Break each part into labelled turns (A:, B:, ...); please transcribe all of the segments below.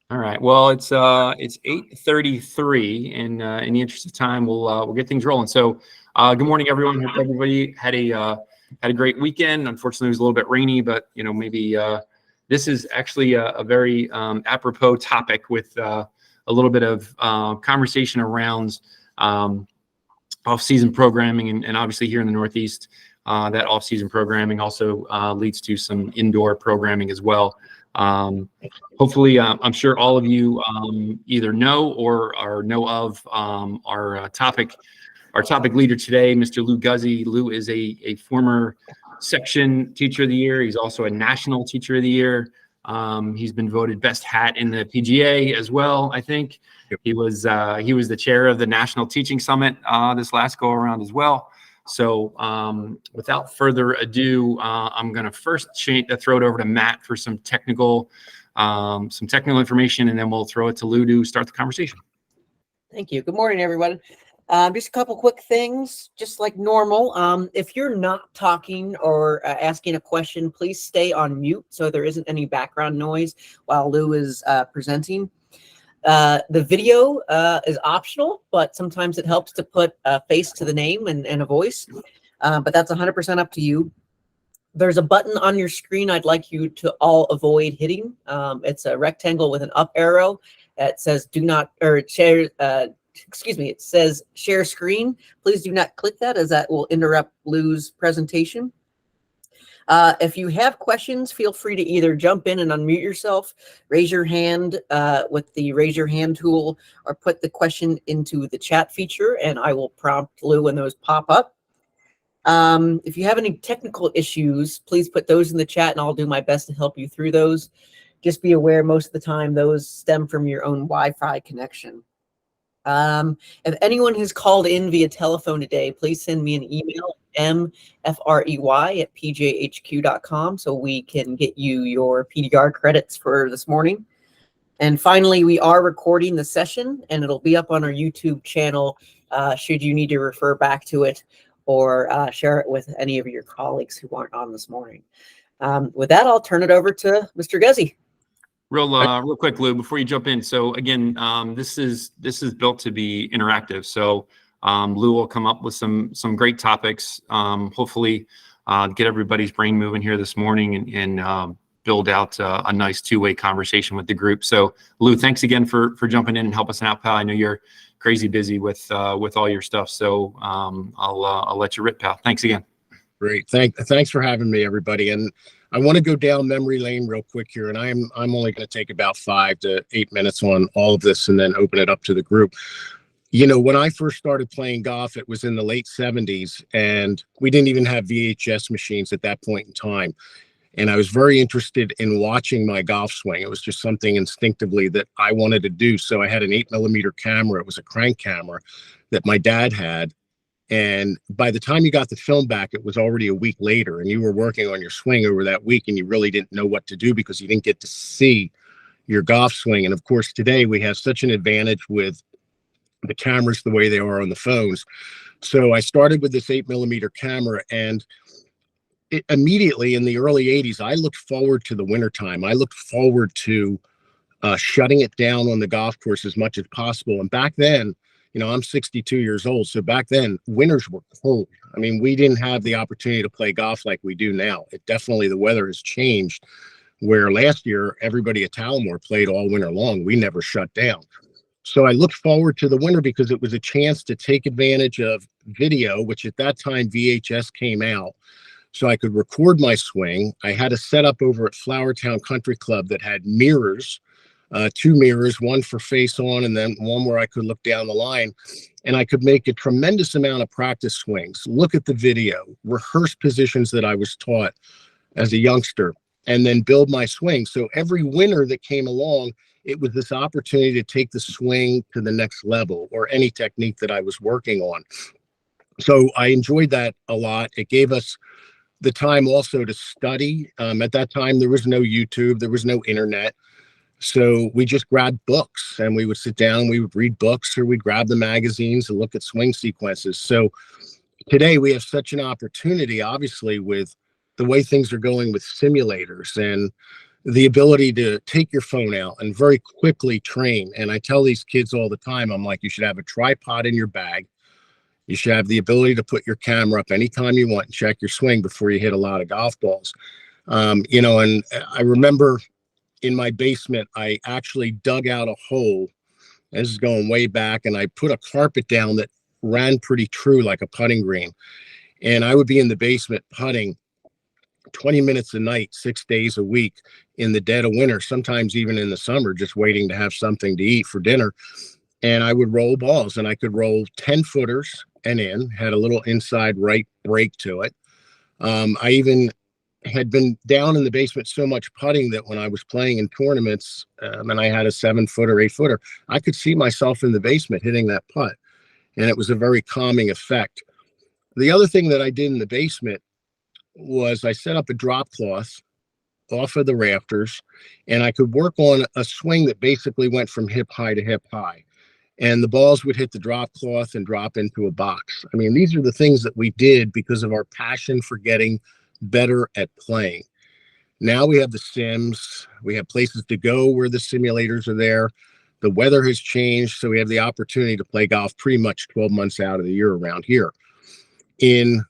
A: All right. Well, it's 8:33, and in the interest of time, we'll get things rolling. So, good morning, everyone. Hope everybody had a great weekend. Unfortunately, it was a little bit rainy, but maybe this is actually a very apropos topic with a little bit of conversation around off-season programming, and obviously here in the Northeast, that off-season programming also leads to some indoor programming as well. Hopefully, I'm sure all of you either know or know of our topic leader today, Mr. Lou Guzzi. Lou is a former section teacher of the year. He's also a national teacher of the year. He's been voted best hat in the PGA as well, I think. Yep. He was the chair of the National Teaching Summit this last go around as well. So without further ado, I'm going to first throw it over to Matt for some technical information, and then we'll throw it to Lou to start the conversation.
B: Thank you. Good morning, everyone. Just a couple quick things, just like normal. If you're not talking or asking a question, please stay on mute so there isn't any background noise while Lou is presenting. The video is optional, but sometimes it helps to put a face to the name and a voice, but that's 100% up to you. There's a button on your screen I'd like you to all avoid hitting. It's a rectangle with an up arrow. It says do not, or share, it says share screen. Please do not click that, as that will interrupt Lou's presentation. If you have questions, feel free to either jump in and unmute yourself, raise your hand with the raise your hand tool, or put the question into the chat feature, and I will prompt Lou when those pop up. If you have any technical issues, please put those in the chat, and I'll do my best to help you through those. Just be aware most of the time those stem from your own Wi-Fi connection. If anyone has called in via telephone today, please send me an email, mfrey@pjhq.com, so we can get you your PDR credits for this morning. And finally, we are recording the session, and it'll be up on our YouTube channel should you need to refer back to it or share it with any of your colleagues who aren't on this morning. With that, I'll turn it over to Mr. Guzzi.
A: Real quick, Lou, before you jump in. So again, this is built to be interactive. So Lou will come up with some great topics. Hopefully, get everybody's brain moving here this morning and build out a nice two-way conversation with the group. So Lou, thanks again for jumping in and helping us out, pal. I know you're crazy busy with all your stuff. So I'll let you rip, pal. Thanks again.
C: Great. Thanks for having me, everybody. And I want to go down memory lane real quick here, and I'm only going to take about 5 to 8 minutes on all of this and then open it up to the group. When I first started playing golf, it was in the late 70s, and we didn't even have VHS machines at that point in time. And I was very interested in watching my golf swing. It was just something instinctively that I wanted to do. So I had an 8mm camera. It was a crank camera that my dad had. And by the time you got the film back, it was already a week later, and you were working on your swing over that week, and you really didn't know what to do because you didn't get to see your golf swing. And of course, today we have such an advantage with the cameras the way they are on the phones. So I started with this 8mm camera, and immediately in the early 80s, I looked forward to the wintertime. I looked forward to shutting it down on the golf course as much as possible. And back then, I'm 62 years old. So back then, winters were cold. I mean, we didn't have the opportunity to play golf like we do now. The weather has changed, where last year, everybody at Talmore played all winter long. We never shut down. So I looked forward to the winter because it was a chance to take advantage of video, which at that time, VHS came out. So I could record my swing. I had a setup over at Flowertown Country Club that had mirrors. 2 mirrors, one for face on and then one where I could look down the line, and I could make a tremendous amount of practice swings, look at the video, rehearse positions that I was taught as a youngster, and then build my swing. So every winter that came along, it was this opportunity to take the swing to the next level, or any technique that I was working on. So I enjoyed that a lot. It gave us the time also to study. At that time, there was no YouTube, there was no internet. So we just grabbed books, and we would sit down, we would read books, or we'd grab the magazines and look at swing sequences. So today we have such an opportunity, obviously, with the way things are going with simulators. And the ability to take your phone out and very quickly train. And I tell these kids all the time, I'm like, you should have a tripod in your bag. You should have the ability to put your camera up anytime you want and check your swing before you hit a lot of golf balls. You know, and I remember in my basement, I actually dug out a hole. This is going way back, and I put a carpet down that ran pretty true like a putting green. And I would be in the basement putting 20 minutes a night, 6 days a week in the dead of winter, sometimes even in the summer, just waiting to have something to eat for dinner. And I would roll balls, and I could roll 10 footers and in, had a little inside right break to it. I even had been down in the basement so much putting that when I was playing in tournaments, and I had a 7-footer, 8-footer, I could see myself in the basement hitting that putt. And it was a very calming effect. The other thing that I did in the basement was I set up a drop cloth off of the rafters, and I could work on a swing that basically went from hip high to hip high. And the balls would hit the drop cloth and drop into a box. I mean, these are the things that we did because of our passion for getting better at playing. Now we have the sims, we have places to go where the simulators are there. The weather has changed, so we have the opportunity to play golf pretty much 12 months out of the year around here. In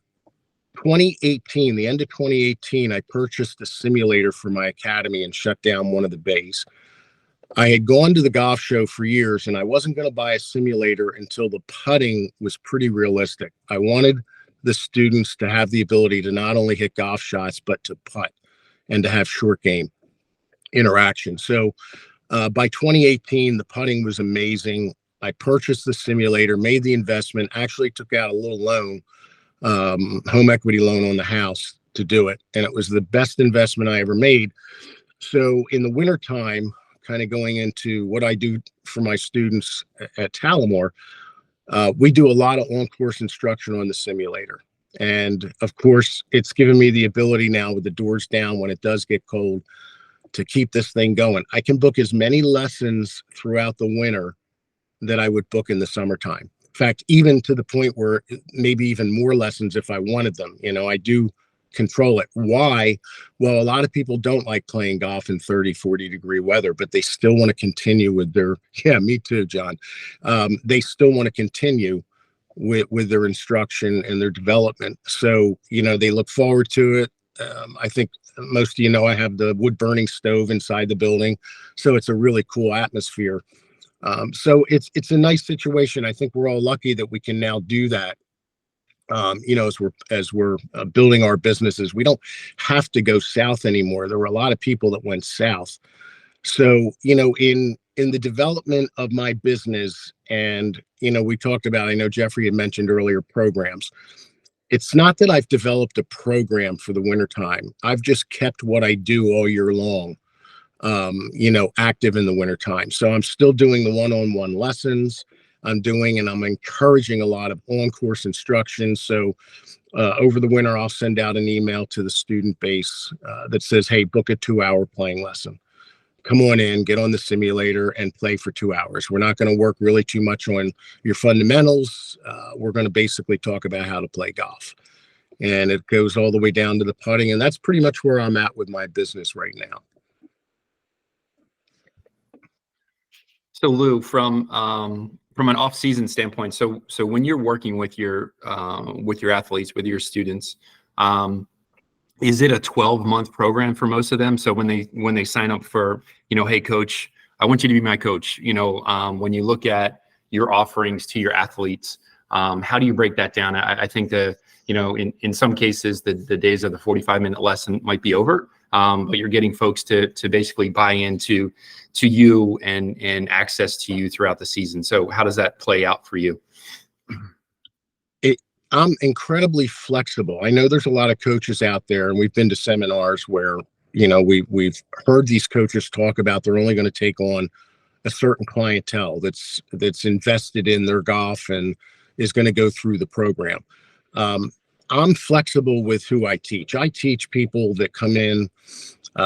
C: 2018, the end of 2018, I purchased a simulator for my academy and shut down one of the bays. I had gone to the golf show for years, and I wasn't going to buy a simulator until the putting was pretty realistic. I wanted the students to have the ability to not only hit golf shots, but to putt and to have short game interaction. So by 2018, the putting was amazing. I purchased the simulator, made the investment, actually took out a little loan, home equity loan on the house to do it. And it was the best investment I ever made. So in the wintertime, kind of going into what I do for my students at Talimore, we do a lot of on-course instruction on the simulator. And of course, it's given me the ability now with the doors down when it does get cold to keep this thing going. I can book as many lessons throughout the winter that I would book in the summertime. In fact, even to the point where maybe even more lessons if I wanted them. You know, I do control it. Why? Well, a lot of people don't like playing golf in 30, 40 degree weather, but they still want to continue with their, yeah, me too, John. They still want to continue with their instruction and their development. So, you know, they look forward to it. I think most of you know I have the wood burning stove inside the building, so it's a really cool atmosphere. So it's a nice situation. I think we're all lucky that we can now do that. You know, as we're building our businesses, we don't have to go south anymore. There were a lot of people that went south. So, you know, in the development of my business, and, you know, we talked about, I know Jeffrey had mentioned earlier, programs. It's not that I've developed a program for the wintertime. I've just kept what I do all year long, you know, active in the wintertime. So I'm still doing the one-on-one lessons. I'm doing, and I'm encouraging a lot of on-course instruction. So over the winter, I'll send out an email to the student base that says, hey, book a 2-hour playing lesson. Come on in, get on the simulator and play for 2 hours. We're not going to work really too much on your fundamentals. We're going to basically talk about how to play golf. And it goes all the way down to the putting. And that's pretty much where I'm at with my business right now.
A: So Lou, from an off-season standpoint, so when you're working with your athletes, with your students, is it a 12-month program for most of them? So when they sign up for, you know, hey coach, I want you to be my coach. You know, when you look at your offerings to your athletes, how do you break that down? I think you know, in some cases the days of the 45-minute lesson might be over, but you're getting folks to basically buy into you and access to you throughout the season. So how does that play out for you?
C: I'm incredibly flexible. I know there's a lot of coaches out there, and we've been to seminars where, you know, we've heard these coaches talk about they're only going to take on a certain clientele that's invested in their golf and is going to go through the program. I'm flexible with who I teach. I teach people that come in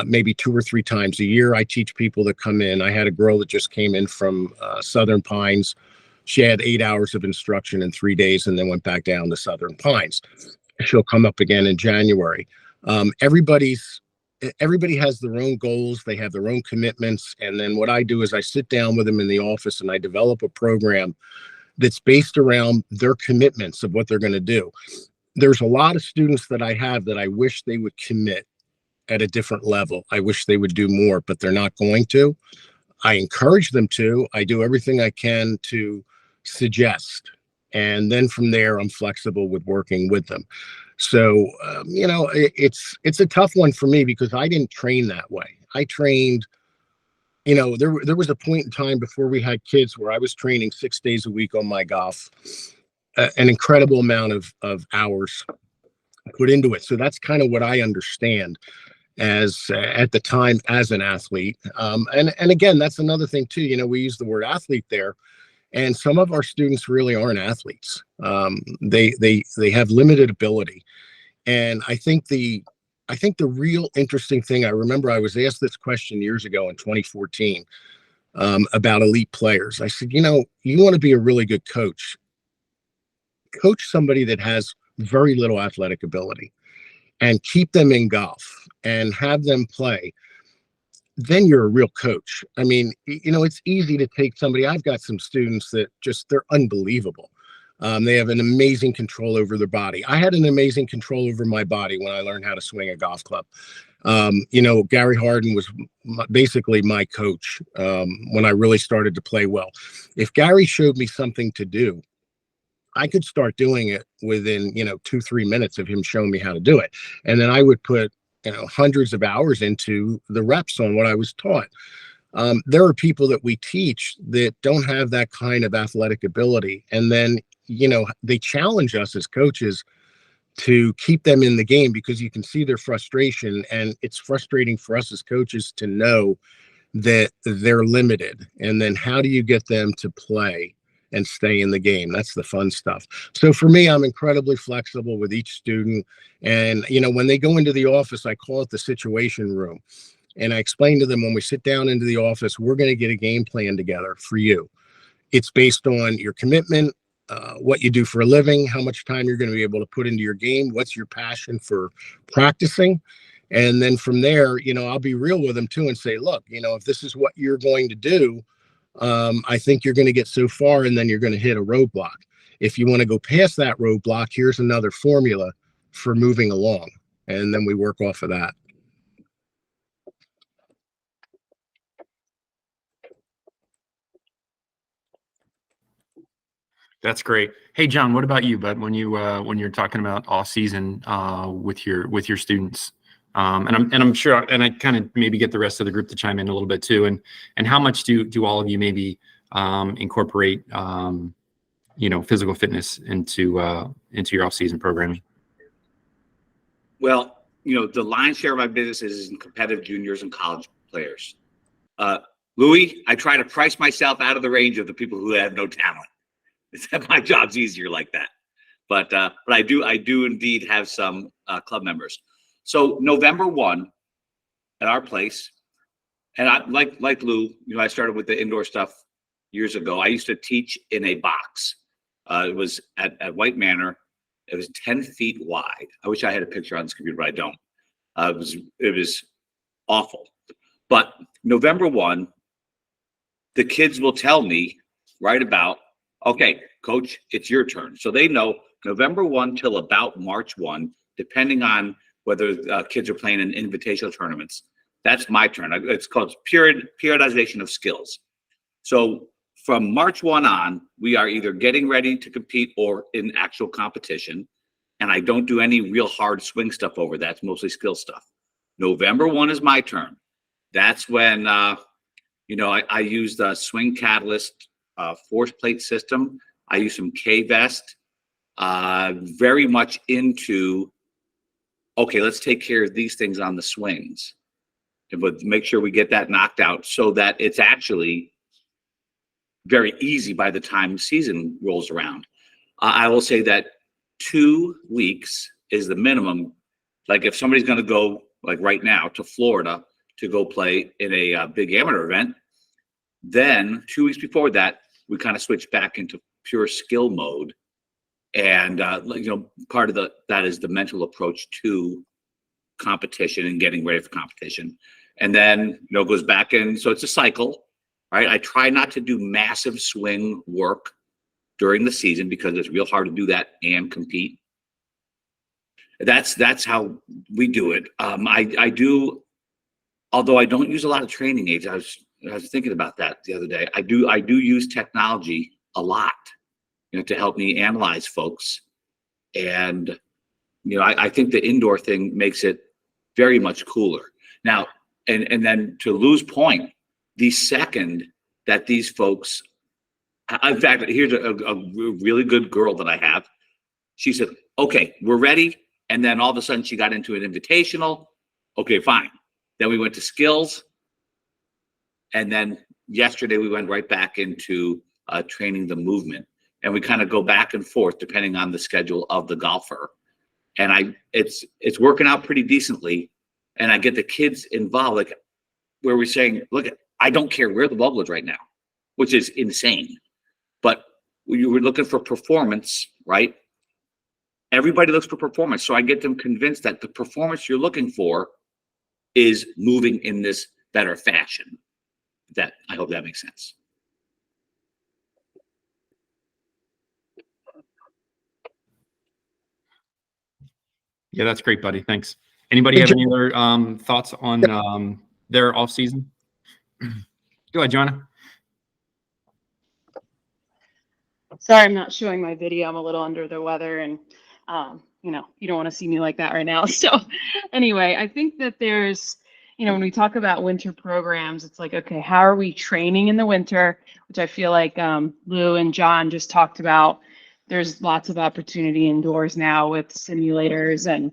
C: maybe 2 or 3 times a year. I teach people that come in. I had a girl that just came in from Southern Pines. She had 8 hours of instruction in 3 days and then went back down to Southern Pines. She'll come up again in January. Everybody's everybody has their own goals, they have their own commitments, and then what I do is I sit down with them in the office and I develop a program that's based around their commitments of what they're going to do. There's a lot of students that I have that I wish they would commit at a different level. I wish they would do more, but they're not going to. I encourage them to. I do everything I can to suggest. And then from there, I'm flexible with working with them. So, it's a tough one for me because I didn't train that way. I trained, there was a point in time before we had kids where I was training 6 days a week on my golf, an incredible amount of hours put into it. So that's kind of what I understand as at the time as an athlete. And again, that's another thing too. We use the word athlete there. And some of our students really aren't athletes. They have limited ability. And I think the real interesting thing, I remember I was asked this question years ago in 2014 about elite players. I said, you want to be a really good coach. Coach somebody that has very little athletic ability and keep them in golf and have them play. Then you're a real coach. I mean, it's easy to take somebody. I've got some students that they're unbelievable. They have an amazing control over their body. I had an amazing control over my body when I learned how to swing a golf club. Gary Harden was basically my coach when I really started to play well. If Gary showed me something to do, I could start doing it within, 2-3 minutes of him showing me how to do it. And then I would put hundreds of hours into the reps on what I was taught. There are people that we teach that don't have that kind of athletic ability. And then, they challenge us as coaches to keep them in the game because you can see their frustration. And it's frustrating for us as coaches to know that they're limited. And then how do you get them to play and stay in the game? That's the fun stuff. So for me, I'm incredibly flexible with each student. And, when they go into the office, I call it the situation room. And I explain to them when we sit down into the office, we're going to get a game plan together for you. It's based on your commitment, what you do for a living, how much time you're going to be able to put into your game, what's your passion for practicing. And then from there, I'll be real with them too and say, look, if this is what you're going to do, I think you're going to get so far and then you're going to hit a roadblock. If you want to go past that roadblock, here's another formula for moving along. And then we work off of that.
A: That's great. Hey, John, what about you, bud? When you're talking about off season with your students, and I'm sure, and I kind of maybe get the rest of the group to chime in a little bit too. And how much do all of you maybe incorporate physical fitness into your off season programming?
D: Well, the lion's share of my business is in competitive juniors and college players. Louis, I try to price myself out of the range of the people who have no talent. My job's easier like that. But I do indeed have some club members. So November 1 at our place, and I like Lou, I started with the indoor stuff years ago. I used to teach in a box. It was at White Manor. It was 10 feet wide. I wish I had a picture on this computer, but I don't. It was awful. But November 1, the kids will tell me right about, okay, coach, it's your turn. So they know November 1 till about March 1, depending on whether kids are playing in invitational tournaments. That's my turn. It's called periodization of skills. So from March 1 on, we are either getting ready to compete or in actual competition. And I don't do any real hard swing stuff over that. It's mostly skill stuff. November 1 is my turn. That's when, I use the Swing Catalyst force plate system. I use some K-Vest, very much into, okay, let's take care of these things on the swings, but make sure we get that knocked out so that it's actually very easy by the time season rolls around. I will say that 2 weeks is the minimum. Like if somebody's going to go, like right now, to Florida to go play in a big amateur event, then 2 weeks before that, we kind of switch back into pure skill mode. And, part of that is the mental approach to competition and getting ready for competition. And then, goes back in. So it's a cycle, right? I try not to do massive swing work during the season because it's real hard to do that and compete. That's how we do it. I do, although I don't use a lot of training aids. I was thinking about that the other day. I do use technology a lot, to help me analyze folks. And, I think the indoor thing makes it very much cooler. Now, and then to Lou's point, the second that these folks, in fact, here's a really good girl that I have. She said, okay, we're ready. And then all of a sudden she got into an invitational. Okay, fine. Then we went to skills. And then yesterday we went right back into training the movement. And we kind of go back and forth depending on the schedule of the golfer. And it's working out pretty decently. And I get the kids involved, like where we're saying, look, I don't care where the ball goes right now, which is insane. But you were looking for performance, right? Everybody looks for performance. So I get them convinced that the performance you're looking for is moving in this better fashion. I hope that makes sense.
A: Yeah, that's great, buddy. Thanks. Anybody have any other thoughts on their off season? Go ahead, Joanna.
E: Sorry, I'm not showing my video. I'm a little under the weather, and you don't want to see me like that right now. So anyway, I think that there's, when we talk about winter programs, it's like, okay, how are we training in the winter? Which I feel like Lou and John just talked about. There's lots of opportunity indoors now with simulators and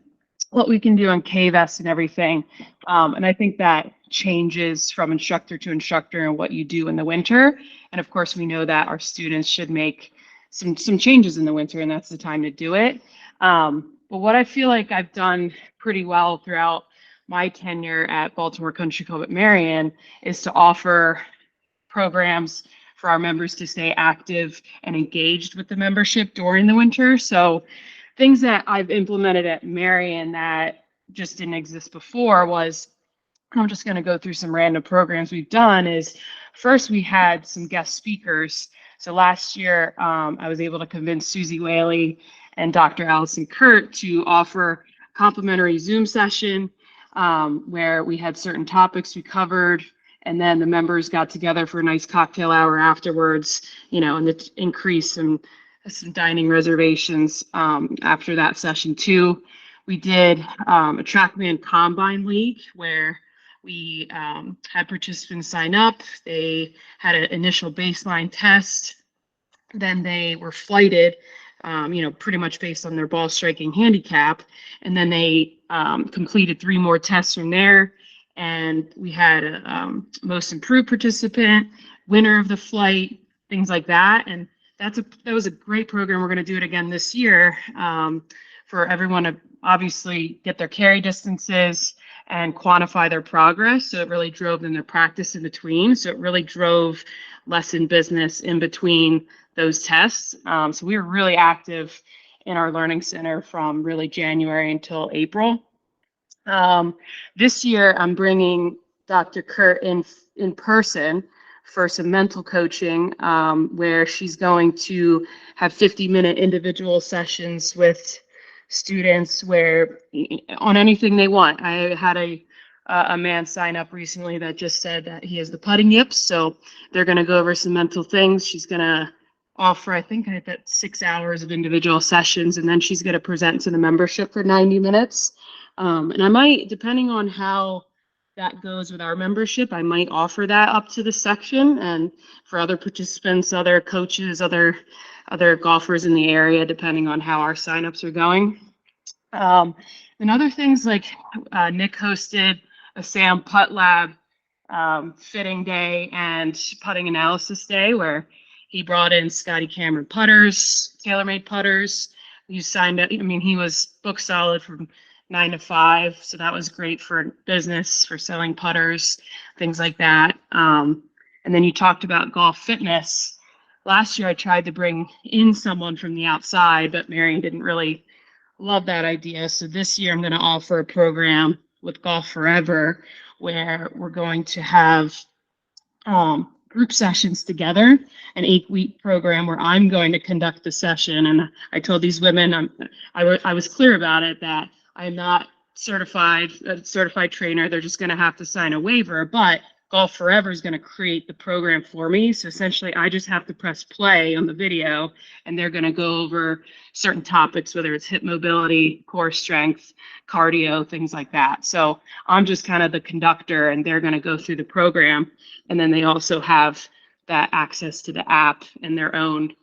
E: what we can do on KVS and everything. And I think that changes from instructor to instructor and what you do in the winter. And of course, we know that our students should make some changes in the winter, and that's the time to do it. But what I feel like I've done pretty well throughout my tenure at Baltimore Country Club at Marion is to offer programs for our members to stay active and engaged with the membership during the winter. So things that I've implemented at Marion that just didn't exist before was, I'm just going to go through some random programs we've done, is first we had some guest speakers. So last year I was able to convince Susie Whaley and Dr. Allison Kurt to offer a complimentary Zoom session where we had certain topics we covered, and then the members got together for a nice cocktail hour afterwards, and to increase some dining reservations after that session too. We did a TrackMan Combine League where we had participants sign up. They had an initial baseline test. Then they were flighted, pretty much based on their ball striking handicap. And then they completed 3 more tests from there. And we had a most improved participant, winner of the flight, things like that. And that was a great program. We're going to do it again this year for everyone to obviously get their carry distances and quantify their progress. So it really drove them their practice in between. So it really drove lesson business in between those tests. So we were really active in our learning center from really January until April. This year, I'm bringing Dr. Kurt in person for some mental coaching, where she's going to have 50-minute individual sessions with students where on anything they want. I had a man sign up recently that just said that he has the putting yips, so they're going to go over some mental things. She's going to offer, I think, that 6 hours of individual sessions, and then she's going to present to the membership for 90 minutes. And I might, depending on how that goes with our membership, I might offer that up to the section and for other participants, other coaches, other golfers in the area, depending on how our signups are going. And other things like Nick hosted a Sam Putt Lab fitting day and putting analysis day where he brought in Scotty Cameron putters, TaylorMade putters. He signed up. He was book solid from 9 to 5, so that was great for business, for selling putters, things like that. And then you talked about golf fitness. Last year I tried to bring in someone from the outside, but Marion didn't really love that idea. So this year I'm going to offer a program with Golf Forever where we're going to have group sessions together, an 8-week program where I'm going to conduct the session. And I told these women, I was clear about it, that I'm not a certified trainer. They're just going to have to sign a waiver, but Golf Forever is going to create the program for me. So essentially I just have to press play on the video and they're going to go over certain topics, whether it's hip mobility, core strength, cardio, things like that. So I'm just kind of the conductor and they're going to go through the program. And then they also have that access to the app and their own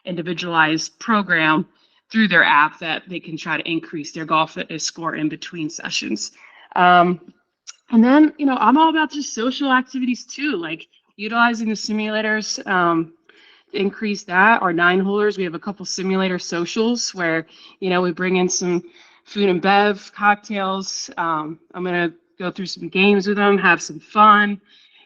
E: individualized program through their app that they can try to increase their golf fitness score in between sessions. And then, you know, I'm all about just social activities too, like utilizing the simulators to increase that. Our 9-holers, we have a couple simulator socials where, you know, we bring in some food and bev, cocktails. I'm going to go through some games with them, have some fun.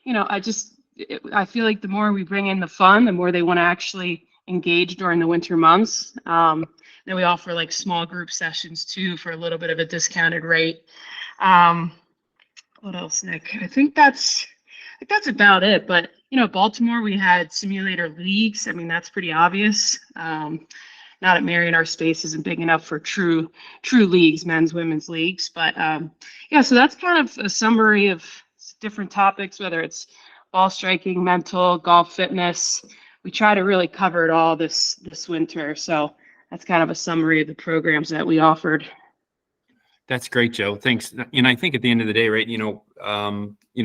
E: You know, I feel like the more we bring in the fun, the more they want to actually engage during the winter months. Then we offer like small group sessions too for a little bit of a discounted rate. What else, Nick? I think that's about it. But you know, Baltimore, we had simulator leagues. I mean, that's pretty obvious. Not at Marion, our space isn't big enough for true leagues, men's, women's leagues. But yeah, so that's kind of a summary of different topics, whether it's ball striking, mental, golf fitness. We try to really cover it all this winter. So that's kind of a summary of the programs that we offered.
A: That's great, Joe. Thanks. And I think at the end of the day, right,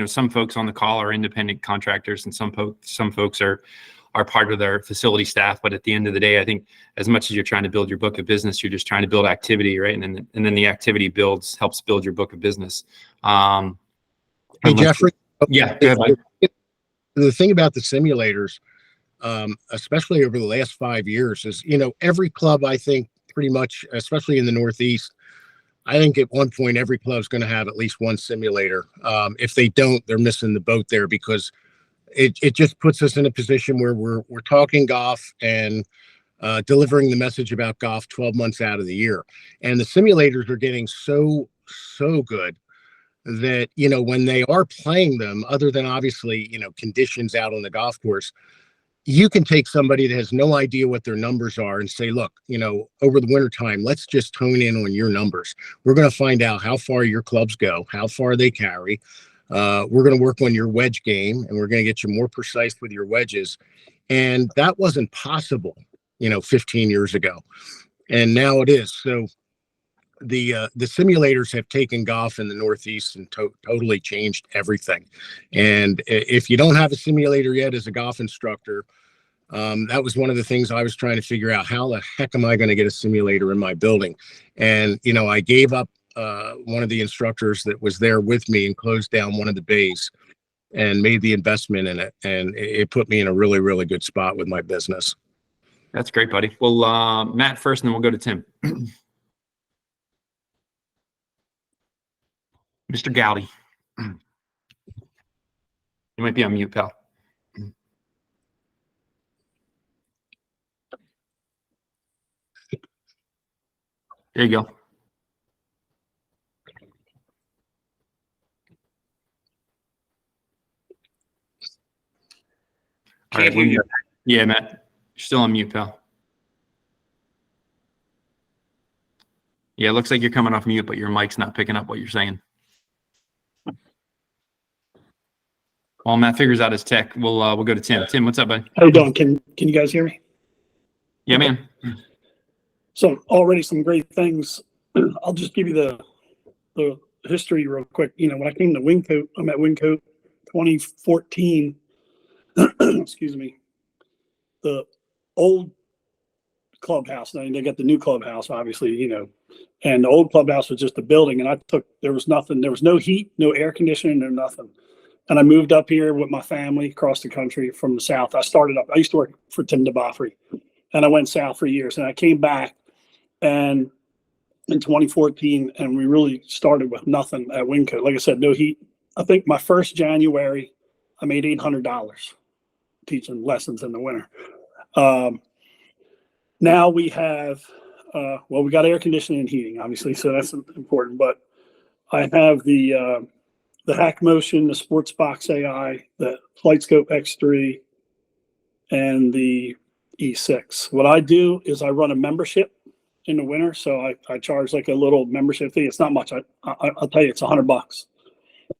A: some folks on the call are independent contractors and some folks are part of their facility staff. But at the end of the day, I think as much as you're trying to build your book of business, you're just trying to build activity, right? And then the activity helps build your book of business.
C: Hey, Jeffrey.
A: Yeah, go ahead, Mike.
C: The thing about the simulators, especially over the last 5 years, is, you know, every club, I think pretty much, especially in the Northeast, I think at one point every club's going to have at least one simulator. If they don't, they're missing the boat there, because it just puts us in a position where we're talking golf and delivering the message about golf 12 months out of the year. And the simulators are getting so good that, you know, when they are playing them, other than obviously, you know, conditions out on the golf course, you can take somebody that has no idea what their numbers are and say, look, you know, over the winter time, let's just hone in on your numbers. We're going to find out how far your clubs go, how far they carry. We're going to work on your wedge game, and we're going to get you more precise with your wedges. And that wasn't possible, you know, 15 years ago. And now it is. So the simulators have taken golf in the Northeast and totally changed everything. And if you don't have a simulator yet as a golf instructor, that was one of the things I was trying to figure out. How the heck am I going to get a simulator in my building? And, you know, I gave up one of the instructors that was there with me and closed down one of the bays and made the investment in it. And it put me in a really, really good spot with my business.
A: That's great, buddy. Well, Matt first, and then we'll go to Tim. Mr. Gowdy. You might be on mute, pal. There you go. All right, yeah, Matt, you're still on mute, pal. Yeah, it looks like you're coming off mute, but your mic's not picking up what you're saying. While Matt figures out his tech, we'll go to Tim. Tim, what's up, buddy?
F: How you doing? Can you guys hear me?
A: Yeah, man.
F: So already some great things. I'll just give you the history real quick. You know, when I came to Wingcoat, I'm at Wingcoat 2014. Excuse me. The old clubhouse, now they got the new clubhouse, obviously, you know, and the old clubhouse was just a building, and there was nothing, there was no heat, no air conditioning, no nothing. And I moved up here with my family across the country from the South. I used to work for Tim DeBoffrey, and I went south for years, and I came back and in 2014, and we really started with nothing at Wingcoat. Like I said, no heat. I think my first January, I made $800 teaching lessons in the winter. Now we have well, we got air conditioning and heating, obviously, so that's important. But I have the Hack Motion, the Sports Box AI, the FlightScope X3, and the E6. What I do is I run a membership in the winter, so I charge like a little membership fee. It's not much. I'll tell you, it's $100,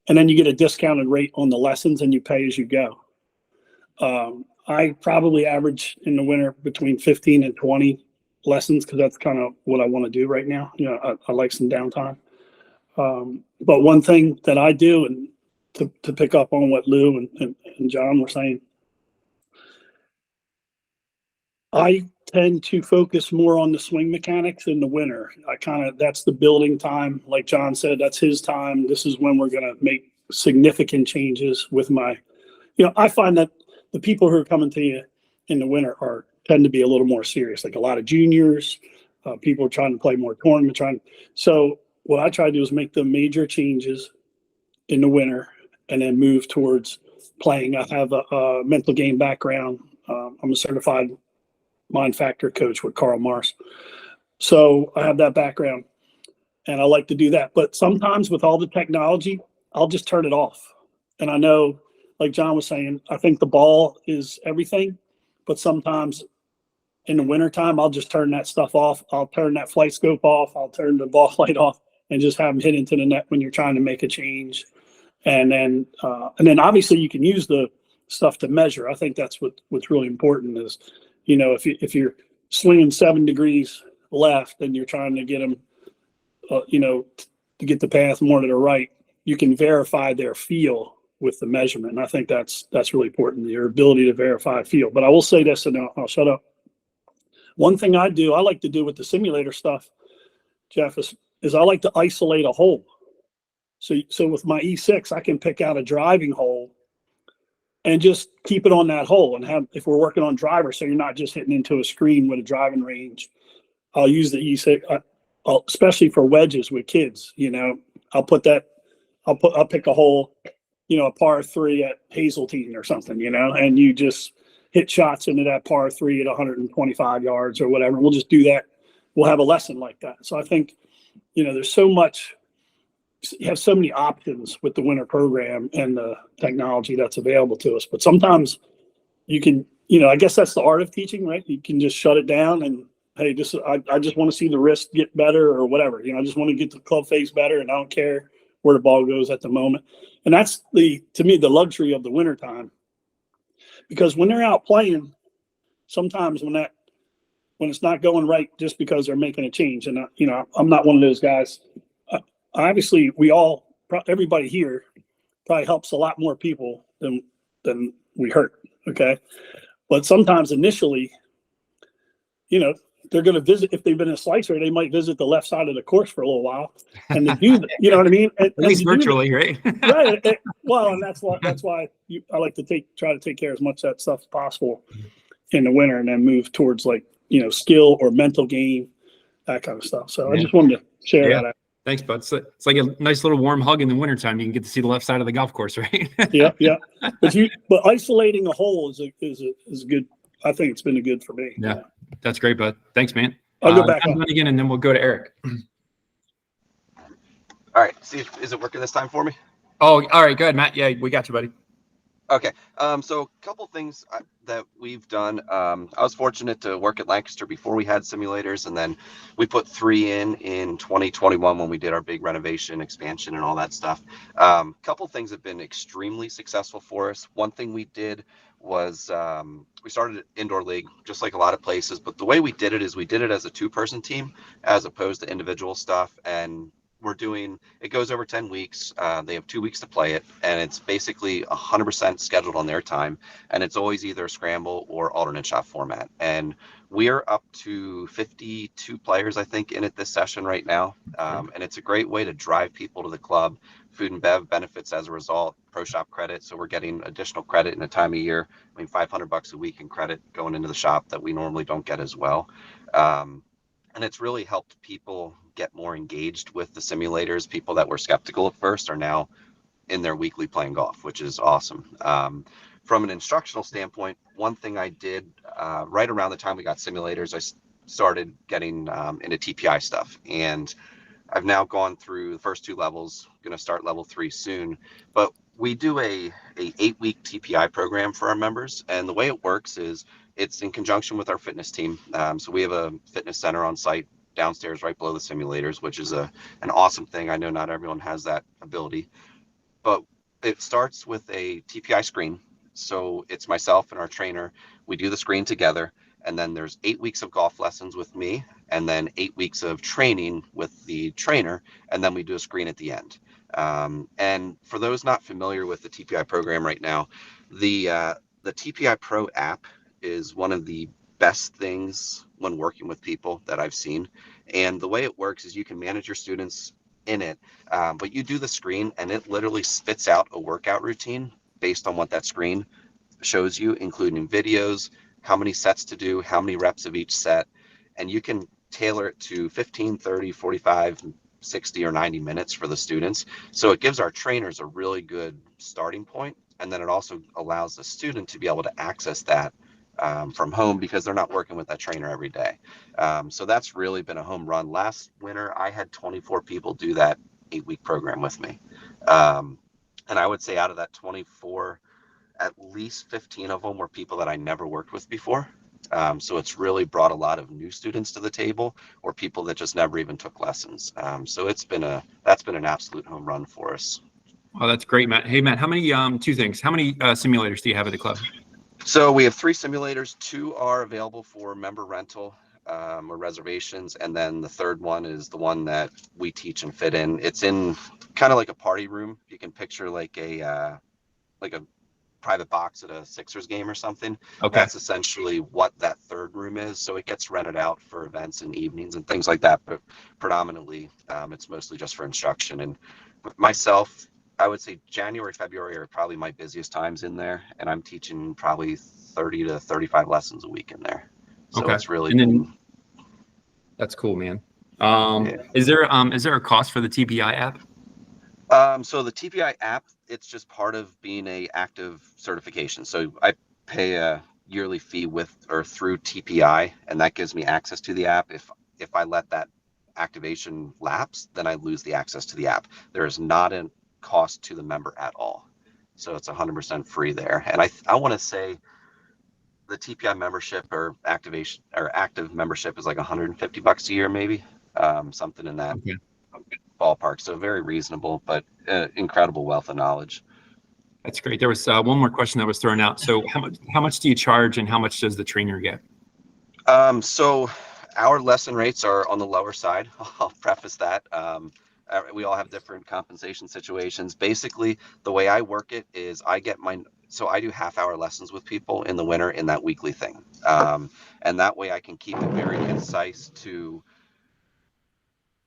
F: and then you get a discounted rate on the lessons, and you pay as you go. I probably average in the winter between 15 and 20 lessons because that's kind of what I want to do right now. You know, I like some downtime. But one thing that I do, and to pick up on what Lou and John were saying, I tend to focus more on the swing mechanics in the winter. That's the building time. Like John said, that's his time. This is when we're going to make significant changes with I find that the people who are coming to you in the winter tend to be a little more serious, like a lot of juniors, people are trying to play more tournament, so what I try to do is make the major changes in the winter and then move towards playing. I have a mental game background. I'm a certified Mind Factor coach with Carl Mars. So I have that background and I like to do that. But sometimes with all the technology, I'll just turn it off. And I know, like John was saying, I think the ball is everything. But sometimes in the wintertime, I'll just turn that stuff off. I'll turn that flight scope off. I'll turn the ball flight off and just have them hit into the net when you're trying to make a change. And then obviously you can use the stuff to measure. I think that's what's really important is, if you're swinging 7 degrees left and you're trying to get them, to get the path more to the right, you can verify their feel with the measurement. And I think that's really important, your ability to verify feel. But I will say this, and I'll shut up. One thing I like to do with the simulator stuff, Jeff, is I like to isolate a hole. So with my E6, I can pick out a driving hole and just keep it on that hole and if we're working on driver, so you're not just hitting into a screen with a driving range, I'll use the E6, especially for wedges with kids, I'll pick a hole, a par 3 at Hazeltine or something, and you just hit shots into that par 3 at 125 yards or whatever. We'll just do that. We'll have a lesson like that. So I think, there's you have so many options with the winter program and the technology that's available to us. But sometimes you can, I guess that's the art of teaching, right? You can just shut it down and, hey, I just want to see the wrist get better or whatever. I just want to get the club face better and I don't care where the ball goes at the moment. And that's to me, the luxury of the wintertime. Because when they're out playing, sometimes when it's not going right just because they're making a change, and I'm not one of those guys. Obviously, everybody here probably helps a lot more people than we hurt. Okay, but sometimes initially, they're going to visit, if they've been a slicer, they might visit the left side of the course for a little while, and to do that, you know what I mean?
A: At least virtually, right?
F: Right. Well, and that's why I like to try to take care of as much of that stuff as possible in the winter, and then move towards skill or mental game, that kind of stuff. So I just wanted to share that.
A: Thanks, bud. It's like a nice little warm hug in the wintertime. You can get to see the left side of the golf course, right?
F: Yeah. But isolating a hole is good. I think it's been good for me.
A: Yeah, that's great, bud. Thanks, man.
F: I'll go back
A: I'm done again, and then we'll go to Eric.
G: All right. Is it working this time for me?
A: Oh, all right. Go ahead, Matt. Yeah, we got you, buddy.
G: Okay. So a couple things that we've done. I was fortunate to work at Lancaster before we had simulators, and then we put 3 in 2021 when we did our big renovation, expansion, and all that stuff. Couple things have been extremely successful for us. One thing we did was we started an indoor league, just like a lot of places, but the way we did it is we did it as a 2-person team as opposed to individual stuff. And it goes over 10 weeks. They have 2 weeks to play it, and it's basically 100% scheduled on their time. And it's always either a scramble or alternate shot format. And we're up to 52 players, I think, in it this session right now. And it's a great way to drive people to the club. Food and bev benefits as a result, pro shop credit. So we're getting additional credit in a time of year. $500 a week in credit going into the shop that we normally don't get as well. And it's really helped people get more engaged with the simulators. People that were skeptical at first are now in their weekly playing golf, which is awesome. From an instructional standpoint, one thing I did right around the time we got simulators, started getting into TPI stuff. And I've now gone through the first 2 levels, going to start level 3 soon. But we do a 8-week TPI program for our members. And the way it works is it's in conjunction with our fitness team. So we have a fitness center on site downstairs right below the simulators, which is an awesome thing. I know not everyone has that ability. But it starts with a TPI screen. So it's myself and our trainer. We do the screen together. And then there's 8 weeks of golf lessons with me, and then 8 weeks of training with the trainer, and then we do a screen at the end. And for those not familiar with the TPI program right now, the TPI Pro app is one of the best things when working with people that I've seen. And the way it works is you can manage your students in it, but you do the screen, and it literally spits out a workout routine based on what that screen shows you, including videos, how many sets to do, how many reps of each set, and you can tailor it to 15, 30, 45, 60, or 90 minutes for the students. So it gives our trainers a really good starting point, and then it also allows the student to be able to access that from home because they're not working with that trainer every day. So that's really been a home run. Last winter, I had 24 people do that 8-week program with me. And I would say out of that 24, at least 15 of them were people that I never worked with before. So it's really brought a lot of new students to the table or people that just never even took lessons. So that's been an absolute home run for us.
A: Oh, that's great, Matt. Hey, Matt, how many, 2 things. How many simulators do you have at the club?
G: So we have 3 simulators. 2 are available for member rental or reservations. And then the third one is the one that we teach and fit in. It's in kind of like a party room. You can picture like a private box at a Sixers game or something.
A: Okay.
G: That's essentially what that third room is. So it gets rented out for events and evenings and things like that. But predominantly, it's mostly just for instruction. And myself, I would say January, February are probably my busiest times in there. And I'm teaching probably 30 to 35 lessons a week in there. So
A: Okay.
G: it's really
A: And then, that's cool, man.
G: Yeah.
A: Is there a cost for the TPI app?
G: So the TPI app, it's just part of being a active certification. So I pay a yearly fee with or through TPI, and that gives me access to the app. If I let that activation lapse, then I lose the access to the app. There is not a cost to the member at all. So it's 100% free there. And I want to say the TPI membership or activation or active membership is like $150 a year, maybe, something in that.
A: Okay.
G: Ballpark. So very reasonable, but incredible wealth of knowledge.
A: That's great. There was one more question that was thrown out. So how much do you charge and how much does the trainer get?
G: So our lesson rates are on the lower side. I'll preface that. We all have different compensation situations. Basically, the way I work it is I do half-hour lessons with people in the winter in that weekly thing. And that way I can keep it very concise to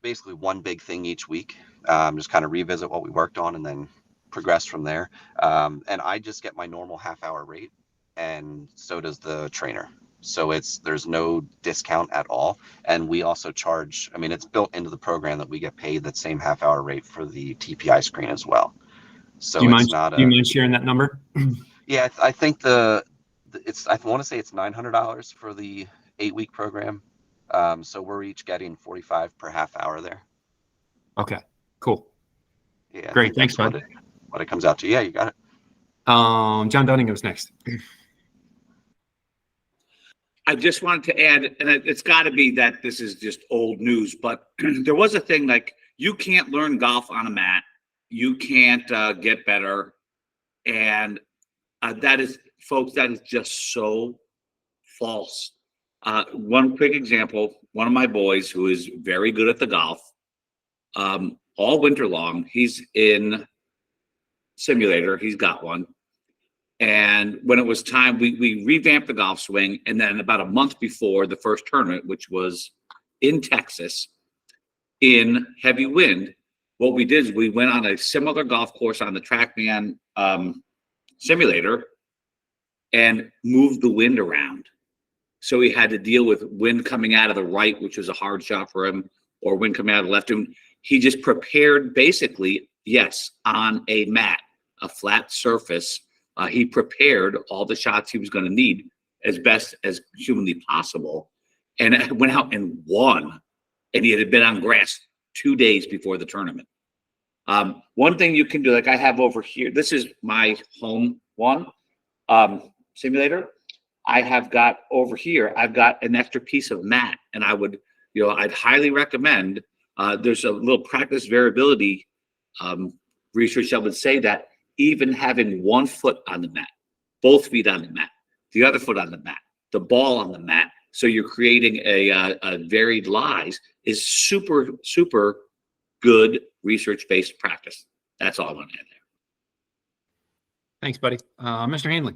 G: basically one big thing each week, just kind of revisit what we worked on and then progress from there. And I just get my normal half-hour rate, and so does the trainer. So there's no discount at all. And we also charge, I mean, it's built into the program that we get paid that same half-hour rate for the TPI screen as well. So
A: Do you mind sharing that number?
G: Yeah, I think I want to say it's $900 for the 8-week program. So we're each getting $45 per half hour there.
A: Okay, cool.
G: Yeah.
A: Great. Thanks, bud.
G: What it comes out to. Yeah, you got it.
A: John Dunning goes next.
D: I just wanted to add, and it's got to be that this is just old news, but there was a thing like you can't learn golf on a mat. You can't get better. And that is, folks, that is just so false. One quick example, one of my boys who is very good at the golf, all winter long, he's in simulator. He's got one. And when it was time, we revamped the golf swing. And then about a month before the first tournament, which was in Texas, in heavy wind, what we did is we went on a similar golf course on the TrackMan simulator and moved the wind around. So he had to deal with wind coming out of the right, which was a hard shot for him, or wind coming out of the left. And he just prepared basically, yes, on a mat, a flat surface. He prepared all the shots he was going to need as best as humanly possible. and I went out and won. And he had been on grass 2 days before the tournament. One thing you can do, like I have over here, this is my home one simulator. I have got over here, I've got an extra piece of mat, and I would, I'd highly recommend, there's a little practice variability research that would say that even having 1 foot on the mat, both feet on the mat, the other foot on the mat, the ball on the mat, so you're creating a varied lies, is super, super good research-based practice. That's all I want to add there.
A: Thanks, buddy. Mr. Hanley.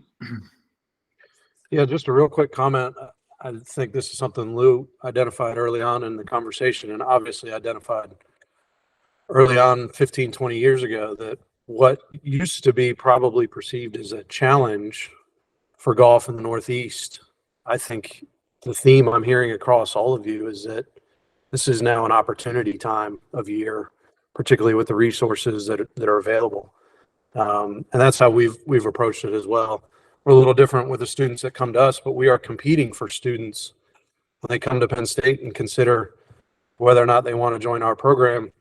H: Yeah, just a real quick comment. I think this is something Lou identified early on in the conversation, and obviously identified early on 15, 20 years ago, that what used to be probably perceived as a challenge for golf in the Northeast, I think the theme I'm hearing across all of you is that this is now an opportunity time of year, particularly with the resources that are available. And that's how we've approached it as well. We're a little different with the students that come to us, but we are competing for students when they come to Penn State and consider whether or not they want to join our program,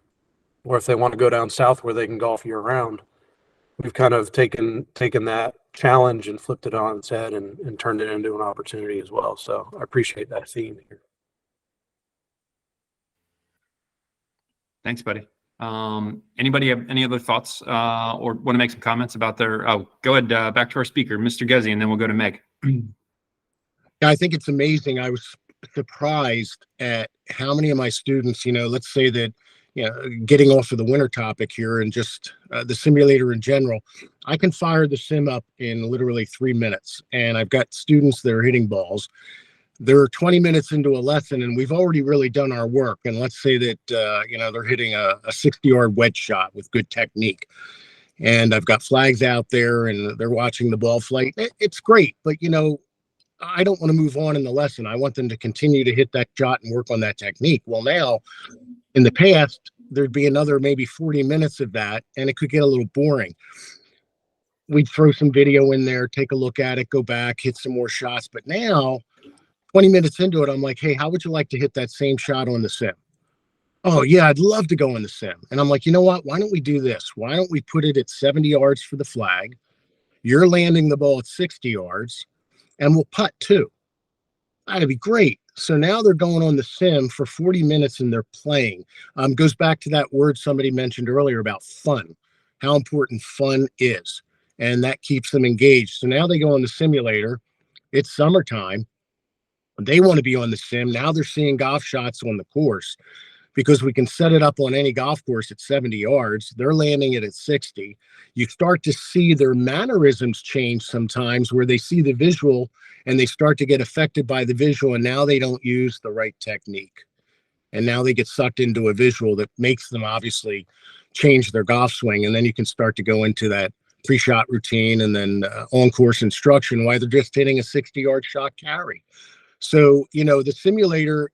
H: or if they want to go down south where they can golf year round. We've kind of taken that challenge and flipped it on its head and turned it into an opportunity as well. So I appreciate that theme here.
A: Thanks, buddy. Anybody have any other thoughts or want to make some comments about their, go ahead, back to our speaker, Mr. Gezi, and then we'll go to Meg.
C: Yeah, I think it's amazing. I was surprised at how many of my students, let's say that, getting off of the winter topic here and just the simulator in general, I can fire the sim up in literally 3 minutes. And I've got students that are hitting balls. They're 20 minutes into a lesson and we've already really done our work. And let's say that, they're hitting a 60-yard wedge shot with good technique. And I've got flags out there and they're watching the ball flight. It's great. But, I don't want to move on in the lesson. I want them to continue to hit that shot and work on that technique. Well, now in the past, there'd be another maybe 40 minutes of that and it could get a little boring. We'd throw some video in there, take a look at it, go back, hit some more shots. But now 20 minutes into it, I'm like, hey, how would you like to hit that same shot on the sim? Oh, yeah, I'd love to go on the sim. And I'm like, you know what? Why don't we do this? Why don't we put it at 70 yards for the flag? You're landing the ball at 60 yards and we'll putt too. That'd be great. So now they're going on the sim for 40 minutes and they're playing. Goes back to that word somebody mentioned earlier about fun, how important fun is. And that keeps them engaged. So now they go on the simulator. It's summertime. They want to be on the sim. Now they're seeing golf shots on the course because we can set it up on any golf course at 70 yards. They're landing it at 60. You start to see their mannerisms change sometimes where they see the visual and they start to get affected by the visual. And now they don't use the right technique. And now they get sucked into a visual that makes them obviously change their golf swing. And then you can start to go into that pre-shot routine and then on-course instruction while they're just hitting a 60-yard shot carry. So, the simulator,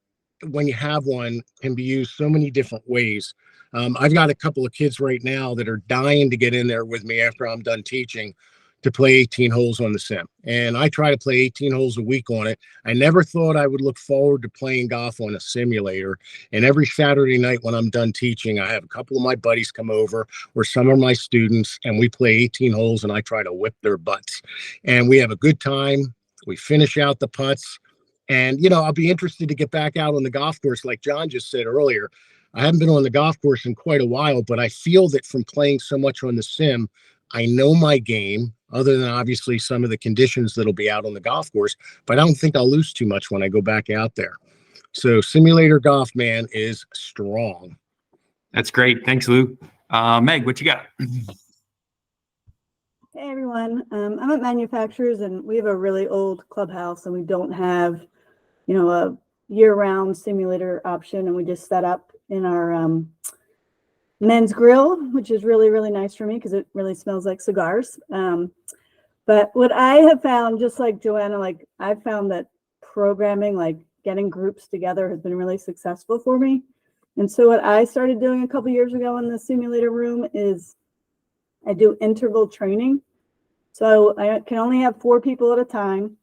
C: when you have one, can be used so many different ways. I've got a couple of kids right now that are dying to get in there with me after I'm done teaching to play 18 holes on the sim. And I try to play 18 holes a week on it. I never thought I would look forward to playing golf on a simulator. And every Saturday night when I'm done teaching, I have a couple of my buddies come over or some of my students, and we play 18 holes and I try to whip their butts. And we have a good time. We finish out the putts. And, I'll be interested to get back out on the golf course. Like John just said earlier, I haven't been on the golf course in quite a while, but I feel that from playing so much on the sim, I know my game, other than obviously some of the conditions that'll be out on the golf course, but I don't think I'll lose too much when I go back out there. So simulator golf, man, is strong.
A: That's great. Thanks, Lou. Meg, what you got?
I: Hey everyone, I'm at Manufacturers and we have a really old clubhouse and we don't have, a year-round simulator option, and we just set up in our men's grill, which is really, really nice for me because it really smells like cigars. But what I have found, just like Joanna, I've found that programming, getting groups together has been really successful for me. And so what I started doing a couple years ago in the simulator room is I do interval training. So I can only have 4 people at a time.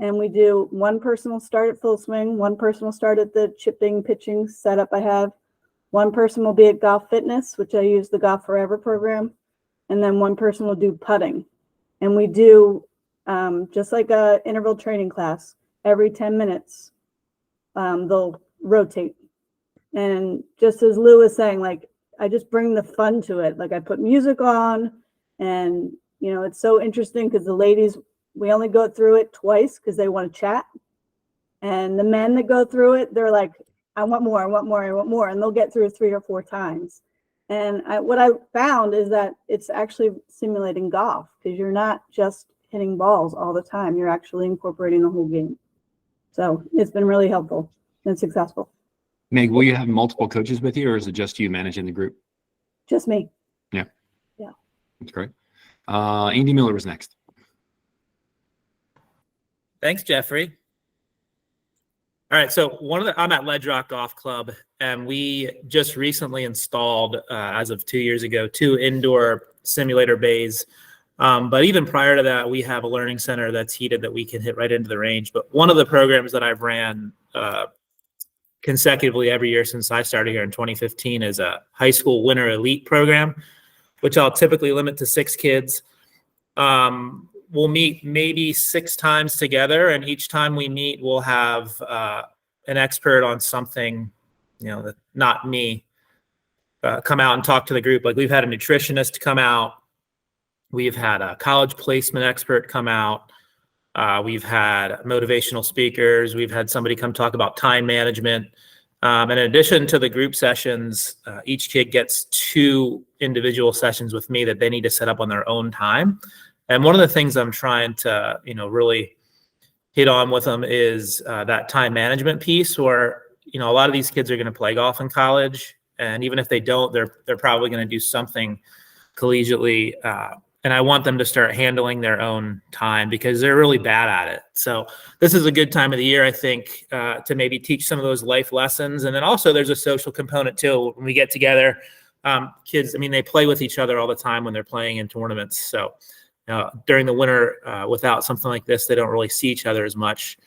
I: And we do one person will start at full swing, one person will start at the chipping, pitching setup I have. One person will be at Golf Fitness, which I use the Golf Forever program. And then one person will do putting. And we do just like a interval training class. Every 10 minutes, they'll rotate. And just as Lou was saying, like, I just bring the fun to it. Like I put music on and, you know, it's so interesting because the ladies, we only go through it twice because they want to chat. And the men that go through it, they're like, I want more, I want more, I want more. And they'll get through it 3 or 4 times. And what I found is that it's actually simulating golf because you're not just hitting balls all the time. You're actually incorporating the whole game. So it's been really helpful and successful.
A: Meg, will you have multiple coaches with you, or is it just you managing the group?
I: Just me.
A: Yeah.
I: Yeah.
A: That's great. Andy Miller was next.
J: Thanks, Jeffrey. All right, so I'm at Ledge Rock Golf Club, and we just recently installed, as of 2 years ago, 2 indoor simulator bays. But even prior to that, we have a learning center that's heated that we can hit right into the range. But one of the programs that I've ran consecutively every year since I started here in 2015 is a high school winter elite program, which I'll typically limit to 6 kids. We'll meet maybe 6 times together, and each time we meet, we'll have an expert on something, you know, that not me, come out and talk to the group. Like we've had a nutritionist come out. We've had a college placement expert come out. We've had motivational speakers. We've had somebody come talk about time management. And in addition to the group sessions, each kid gets 2 individual sessions with me that they need to set up on their own time. And one of the things I'm trying to, you know, really hit on with them is that time management piece where, you know, a lot of these kids are going to play golf in college. And even if they don't, they're probably going to do something collegiately. And I want them to start handling their own time because they're really bad at it. So this is a good time of the year, I think, to maybe teach some of those life lessons. And then also there's a social component too. When we get together, kids, I mean, they play with each other all the time when they're playing in tournaments. So during the winter, without something like this, they don't really see each other as much.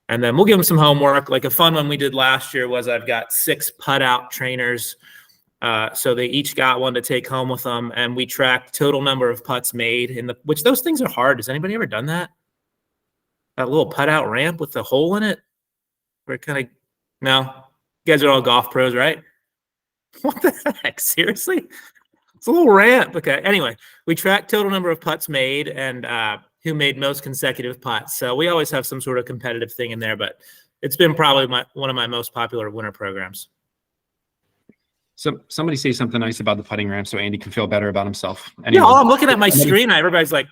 J: And then we'll give them some homework. Like a fun one we did last year was I've got 6 putt out trainers. So they each got one to take home with them, and we tracked total number of putts made which those things are hard. Has anybody ever done that? That little putt out ramp with the hole in it? Where it kind of, no, you guys are all golf pros, right? What the heck? Seriously? It's a little ramp. Okay. Anyway, we tracked total number of putts made and who made most consecutive putts. So we always have some sort of competitive thing in there, but it's been probably one of my most popular winter programs.
A: So somebody say something nice about the putting ramp so Andy can feel better about himself. Anyway.
J: Yeah, I'm looking at my screen. Everybody's like,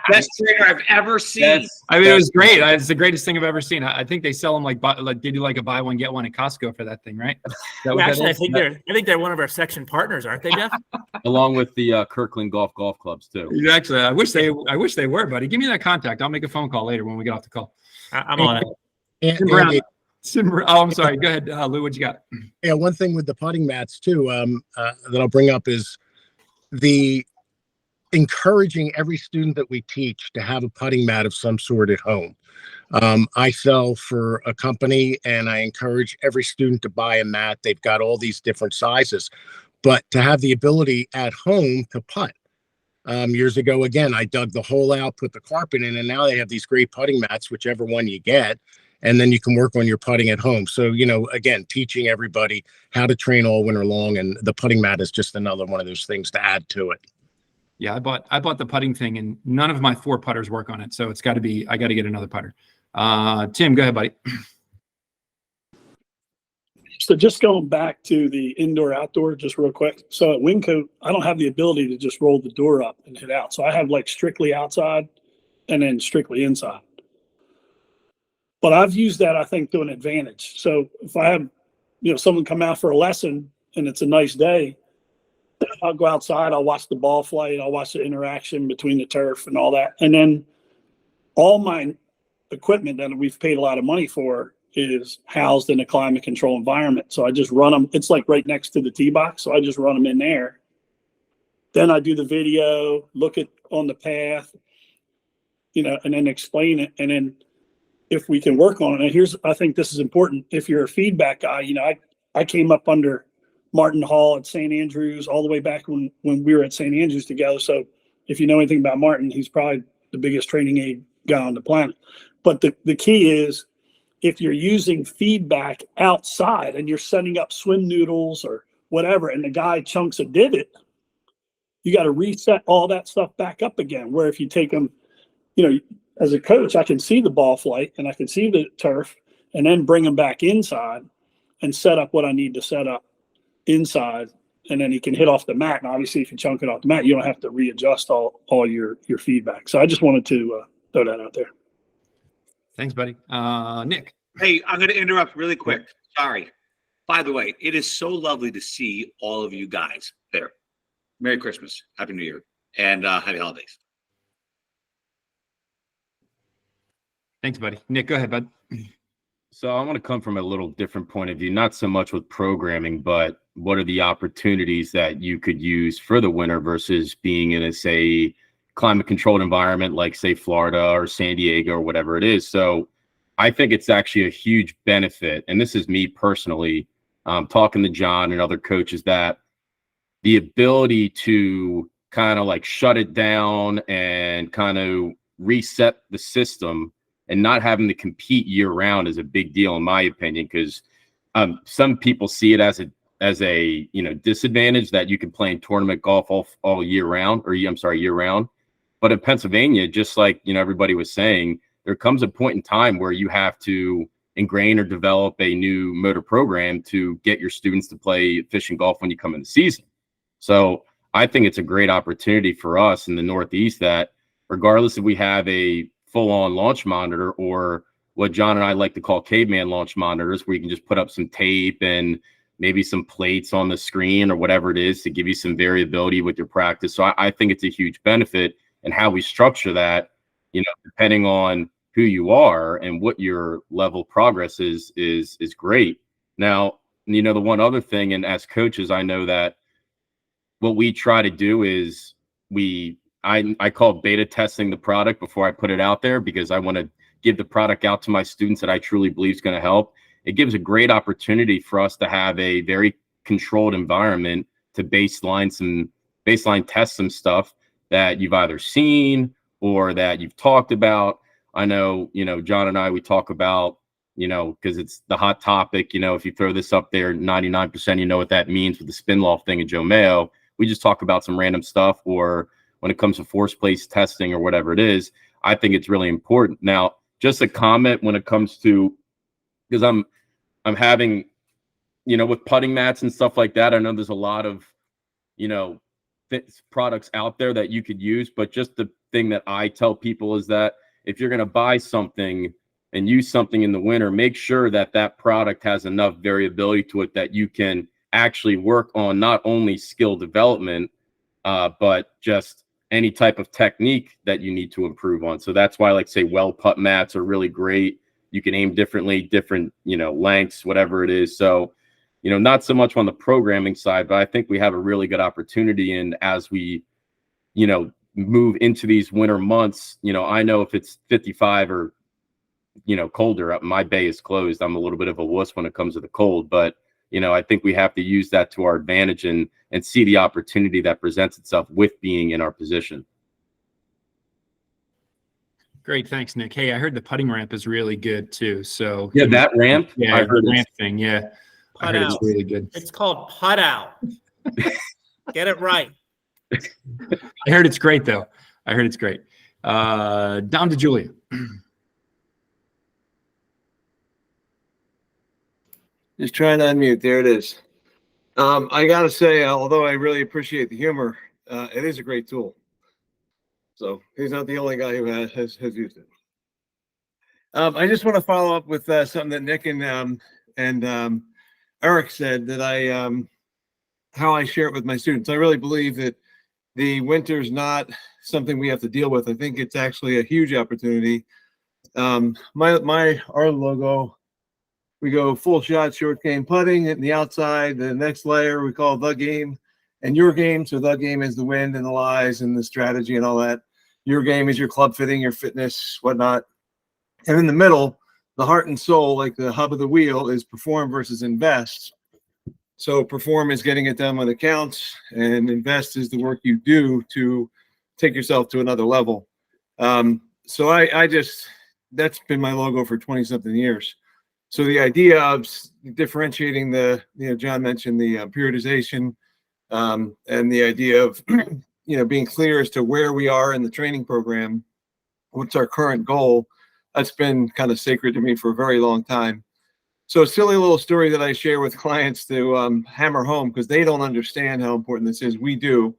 D: Best trainer I've ever seen.
A: I mean, it was great. It's the greatest thing I've ever seen. I think they sell them like they do like a buy one get one at Costco for that thing, right?
J: Actually, I think they're one of our section partners, aren't they, Jeff?
K: Along with the Kirkland Golf Clubs too.
A: Actually, I wish they were, buddy. Give me that contact. I'll make a phone call later when we get off the call.
J: I'm on it.
A: Oh, I'm sorry. Go ahead, Lou. What you got?
C: Yeah, one thing with the putting mats too that I'll bring up is the encouraging every student that we teach to have a putting mat of some sort at home. I sell for a company and I encourage every student to buy a mat. They've got all these different sizes, but to have the ability at home to putt. Years ago, again, I dug the hole out, put the carpet in, and now they have these great putting mats, whichever one you get. And then you can work on your putting at home. So, you know, again, teaching everybody how to train all winter long. And the putting mat is just another one of those things to add to it.
A: Yeah, I bought the putting thing and none of my 4 putters work on it. So I got to get another putter. Tim, go ahead, buddy.
F: So just going back to the indoor outdoor, just real quick. So at Wingcoat, I don't have the ability to just roll the door up and hit out. So I have like strictly outside and then strictly inside. But I've used that, I think, to an advantage. So if I have, someone come out for a lesson and it's a nice day, I'll go outside, I'll watch the ball flight, I'll watch the interaction between the turf and all that. And then all my equipment that we've paid a lot of money for is housed in a climate control environment. So I just run them. It's like right next to the tee box. So I just run them in there. Then I do the video, look at on the path, and then explain it. And then if we can work on it. And I think this is important. If you're a feedback guy, you know, I came up under Martin Hall at St. Andrews all the way back when we were at St. Andrews together. So if you know anything about Martin, he's probably the biggest training aid guy on the planet. But the key is, if you're using feedback outside and you're setting up swim noodles or whatever, and the guy chunks a divot, you got to reset all that stuff back up again. Where if you take them, you know, as a coach, I can see the ball flight and I can see the turf, and then bring them back inside and set up what I need to set up inside. And then he can hit off the mat. And obviously, if you chunk it off the mat, you don't have to readjust all your feedback. So I just wanted to throw that out there.
A: Thanks, buddy. Nick.
D: Hey, I'm going to interrupt really quick. Sorry. By the way, it is so lovely to see all of you guys there. Merry Christmas, Happy New Year, and Happy Holidays.
A: Thanks, buddy. Nick, go ahead, bud.
K: So I want to come from a little different point of view, not so much with programming, but what are the opportunities that you could use for the winter versus being in a, say, climate controlled environment like, say, Florida or San Diego or whatever it is. So I think it's actually a huge benefit. And this is me personally talking to John and other coaches, that the ability to kind of like shut it down and kind of reset the system and not having to compete year round is a big deal, in my opinion, because some people see it as a you know, disadvantage that you can play in tournament golf all year round, or I'm sorry, year round. But in Pennsylvania, just like, you know, everybody was saying, there comes a point in time where you have to ingrain or develop a new motor program to get your students to play efficient golf when you come in the season. So I think it's a great opportunity for us in the Northeast that regardless if we have a full-on launch monitor or what John and I like to call caveman launch monitors, where you can just put up some tape and maybe some plates on the screen or whatever it is to give you some variability with your practice. So I think it's a huge benefit. And how we structure that, you know, depending on who you are and what your level of progress is great. Now, you know, the one other thing, and as coaches, I know that what we try to do is I call beta testing the product before I put it out there, because I want to give the product out to my students that I truly believe is going to help. It gives a great opportunity for us to have a very controlled environment to baseline test some stuff that you've either seen or that you've talked about. I know, you know, John and I, we talk about, you know, because it's the hot topic, you know, if you throw this up there, 99%, you know what that means with the spin loft thing in Joe Mayo. We just talk about some random stuff, or when it comes to force place testing or whatever it is, I think it's really important. Now, just a comment when it comes to, because I'm having, you know, with putting mats and stuff like that, I know there's a lot of, you know, products out there that you could use, but just the thing that I tell people is that if you're going to buy something and use something in the winter, make sure that that product has enough variability to it that you can actually work on not only skill development, but just any type of technique that you need to improve on. So that's why, like, say, well putt mats are really great. You can aim differently, different, you know, lengths, whatever it is. So, you know, not so much on the programming side, but I think we have a really good opportunity. And as we, you know, move into these winter months, you know, I know if it's 55 or, you know, colder, my bay is closed. I'm a little bit of a wuss when it comes to the cold, but, you know, I think we have to use that to our advantage and see the opportunity that presents itself with being in our position.
A: Great. Thanks, Nick. Hey, I heard the putting ramp is really good too. So
K: Yeah, that ramp.
A: yeah,
K: I
A: the
K: heard
A: ramp thing. Yeah. I
J: Putt
A: heard
J: out.
A: it's really good.
J: It's called putt out. Get it right.
A: I heard it's great though. I heard it's great. Dom DeJulia.
L: Just trying to unmute. There it is. I gotta say, although I really appreciate the humor, it is a great tool. So he's not the only guy who has used it. I just want to follow up with something that Nick and Eric said, that how I share it with my students. I really believe that the winter's not something we have to deal with. I think it's actually a huge opportunity. Our logo, we go full shot, short game putting, hitting the outside. The next layer we call the game, and your game. So the game is the wind and the lies and the strategy and all that. Your game is your club fitting, your fitness, whatnot. And in the middle, the heart and soul, like the hub of the wheel, is perform versus invest. So perform is getting it done when it counts, and invest is the work you do to take yourself to another level. So I just, that's been my logo for 20 something years. So the idea of differentiating John mentioned the periodization, and the idea of, being clear as to where we are in the training program, what's our current goal, that's been kind of sacred to me for a very long time. So a silly little story that I share with clients to hammer home, because they don't understand how important this is. We do,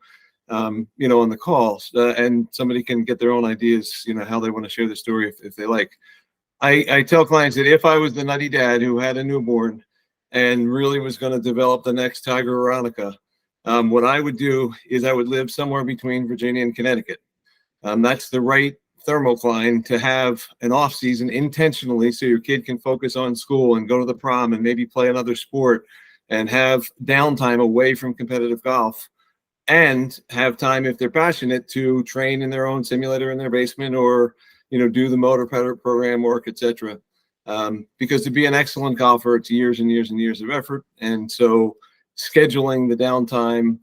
L: on the calls, and somebody can get their own ideas, how they want to share the story if they like. I tell clients that if I was the nutty dad who had a newborn and really was going to develop the next Tiger Veronica, what I would do is I would live somewhere between Virginia and Connecticut. That's the right thermocline to have an off season intentionally, so your kid can focus on school and go to the prom and maybe play another sport and have downtime away from competitive golf, and have time, if they're passionate, to train in their own simulator in their basement, or do the motor program work, etc. Because to be an excellent golfer, it's years and years and years of effort. And so scheduling the downtime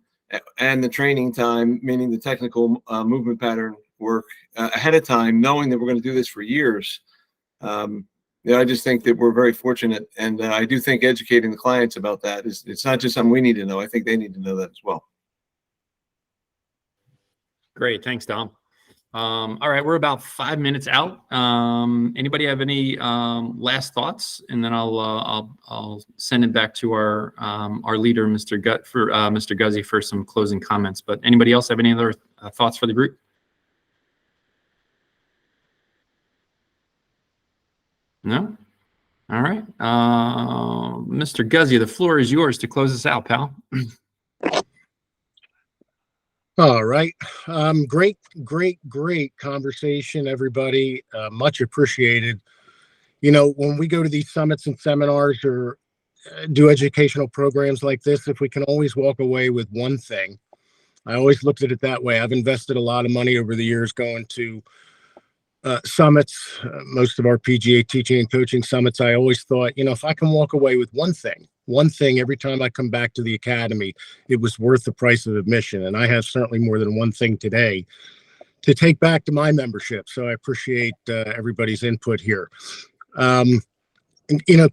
L: and the training time, meaning the technical movement pattern work ahead of time, knowing that we're going to do this for years. I just think that we're very fortunate. And I do think educating the clients about that it's not just something we need to know. I think they need to know that as well.
A: Great. Thanks, Dom. All right. We're about 5 minutes out. Anybody have any last thoughts? And then I'll send it back to our leader, Mr. Guzzi, for some closing comments. But anybody else have any other thoughts for the group? No? All right. Mr. Guzzi, the floor is yours to close us out, pal.
C: All right. Great conversation, everybody. Much appreciated. When we go to these summits and seminars or do educational programs like this, if we can always walk away with one thing, I always looked at it that way. I've invested a lot of money over the years going to summits, most of our PGA teaching and coaching summits. I always thought, if I can walk away with one thing every time I come back to the academy, it was worth the price of admission. And I have certainly more than one thing today to take back to my membership. So I appreciate everybody's input here. And,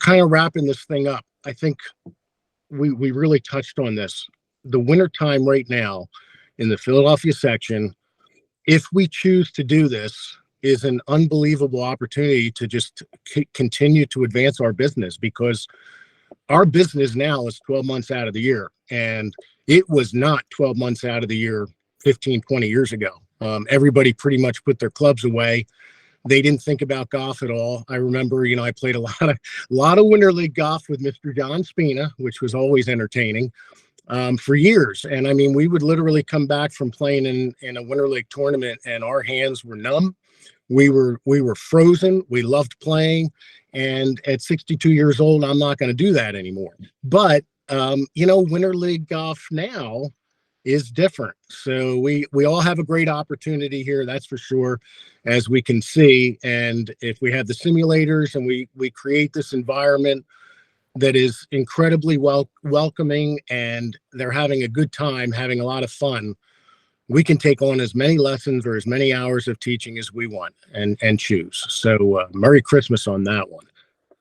C: kind of wrapping this thing up, I think we really touched on this. The wintertime right now in the Philadelphia section, if we choose to do this, is an unbelievable opportunity to just continue to advance our business, because our business now is 12 months out of the year, and it was not 12 months out of the year 15, 20 years ago. Everybody pretty much put their clubs away. They didn't think about golf at all. I remember, I played a lot of Winter League golf with Mr. John Spina, which was always entertaining, for years. And I mean, we would literally come back from playing in a Winter League tournament and our hands were numb. We were frozen. We loved playing. And at 62 years old, I'm not going to do that anymore. But, Winter League golf now is different. So we all have a great opportunity here, that's for sure, as we can see. And if we have the simulators and we create this environment that is incredibly welcoming, and they're having a good time, having a lot of fun, we can take on as many lessons or as many hours of teaching as we want and choose. So Merry Christmas on that one.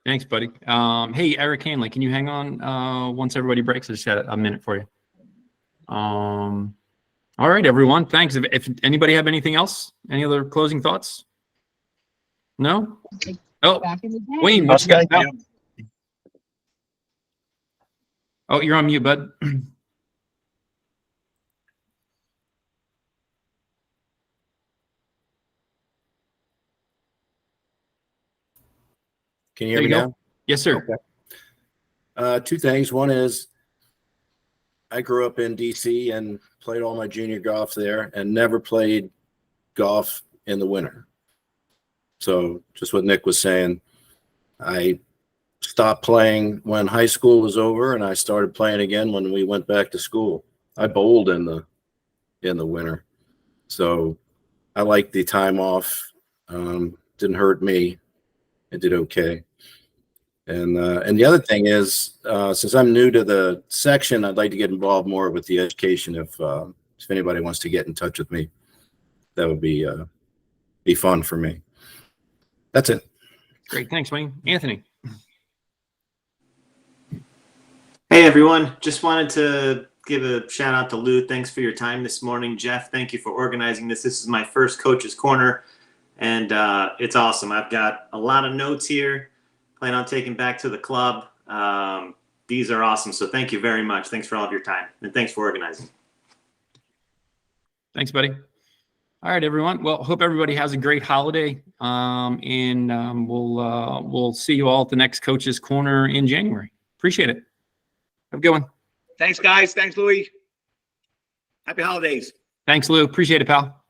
A: Thanks, buddy. Hey, Eric Hanley, can you hang on once everybody breaks? I just got a minute for you. All right, everyone. Thanks. If anybody have anything else, any other closing thoughts? No? Oh, Wayne.
M: Thank you.
A: Oh, you're on mute, bud.
M: Can you hear me now?
A: Yes, sir.
M: Okay. Two things. One is I grew up in DC and played all my junior golf there and never played golf in the winter. So just what Nick was saying, I stopped playing when high school was over and I started playing again when we went back to school. I bowled in the winter. So I liked the time off. Didn't hurt me. It did okay. And the other thing is, since I'm new to the section, I'd like to get involved more with the education. If anybody wants to get in touch with me, that would be fun for me. That's it.
A: Great. Thanks, Wayne. Anthony.
N: Hey everyone, just wanted to give a shout out to Lou. Thanks for your time this morning. Jeff, thank you for organizing this. This is my first Coach's Corner, and it's awesome. I've got a lot of notes here. Plan on taking back to the club. These are awesome. So thank you very much. Thanks for all of your time, and thanks for organizing.
A: Thanks, buddy. All right, everyone. Well, hope everybody has a great holiday. And we'll see you all at the next Coach's Corner in January. Appreciate it. Have a good one.
D: Thanks, guys. Thanks, Louis. Happy holidays.
A: Thanks, Lou. Appreciate it, pal.